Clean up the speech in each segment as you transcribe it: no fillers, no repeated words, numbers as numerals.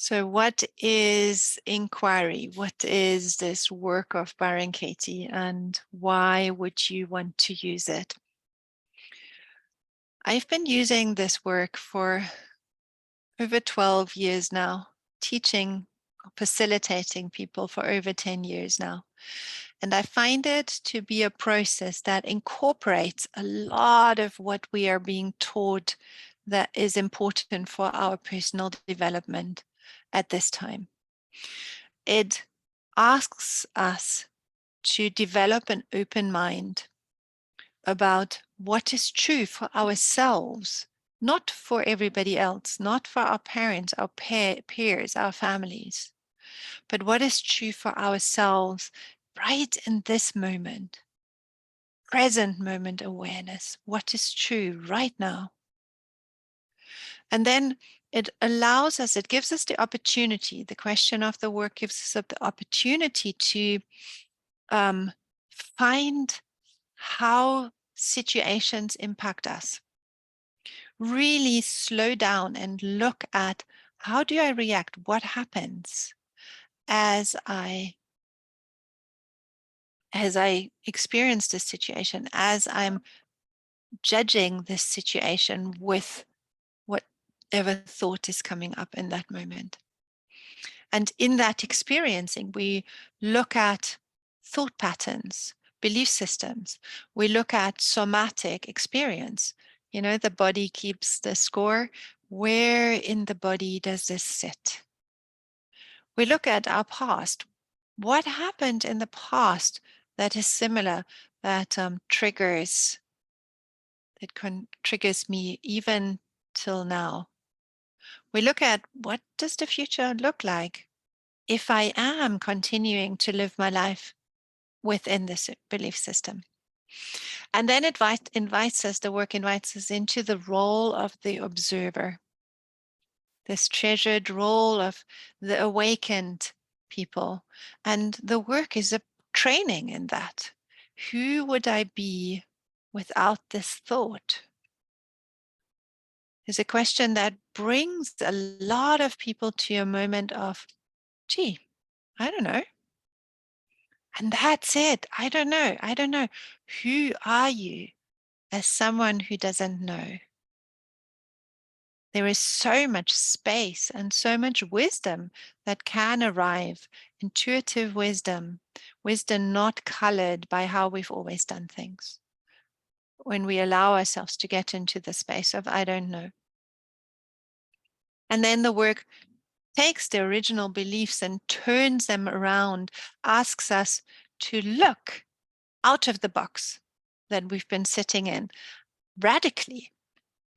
So what is inquiry? What is this work of Byron Katie, and why would you want to use it? I've been using this work for over 12 years now, teaching, facilitating people for over 10 years now. And I find it to be a process that incorporates a lot of what we are being taught that is important for our personal development at this time. It asks us to develop an open mind about what is true for ourselves, not for everybody else, not for our parents, our peers, our families, but what is true for ourselves right in this moment, present moment awareness, what is true right now. And then it allows us, it gives us the opportunity, the question of the work gives us the opportunity to find how situations impact us. Really slow down and look at, how do I react? What happens as I experience this situation, as I'm judging this situation with whatever thought is coming up in that moment. And in that experiencing, we look at thought patterns, belief systems. We look at somatic experience. You know, the body keeps the score. Where in the body does this sit? We look at our past. What happened in the past that is similar, that triggers me even till now? We look at, what does the future look like if I am continuing to live my life within this belief system? And then the work invites us into the role of the observer, this treasured role of the awakened people. And the work is a training in that. Who would I be without this thought? Is a question that brings a lot of people to a moment of, gee, I don't know. And that's it. I don't know. I don't know. Who are you as someone who doesn't know? There is so much space and so much wisdom that can arrive, intuitive wisdom, wisdom not colored by how we've always done things. When we allow ourselves to get into the space of, I don't know. And then the work takes the original beliefs and turns them around, asks us to look out of the box that we've been sitting in radically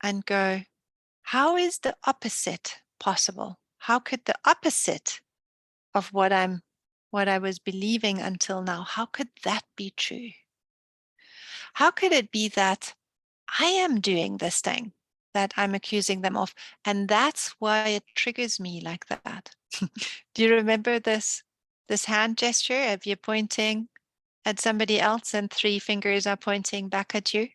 and go, how is the opposite possible? How could the opposite of what I was believing until now, how could that be true? How could it be that I am doing this thing that I'm accusing them of, and that's why it triggers me like that? Do you remember this hand gesture of you pointing at somebody else and 3 fingers are pointing back at you?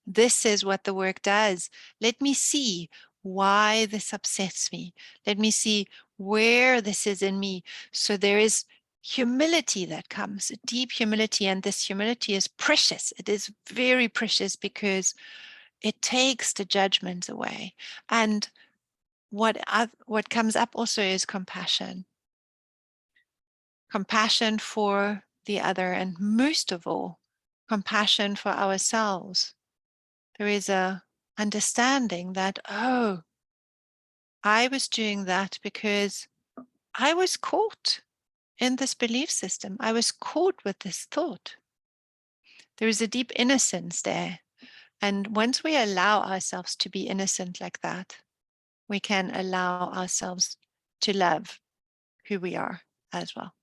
This is what the work does. Let me see why this upsets me. Let me see where this is in me. So there is humility that comes, a deep humility, and this humility is precious. It is very precious because it takes the judgments away. And what comes up also is compassion. Compassion for the other, and most of all, compassion for ourselves. There is a understanding that, oh, I was doing that because I was caught in this belief system. I was caught with this thought. There is a deep innocence there. And once we allow ourselves to be innocent like that, we can allow ourselves to love who we are as well.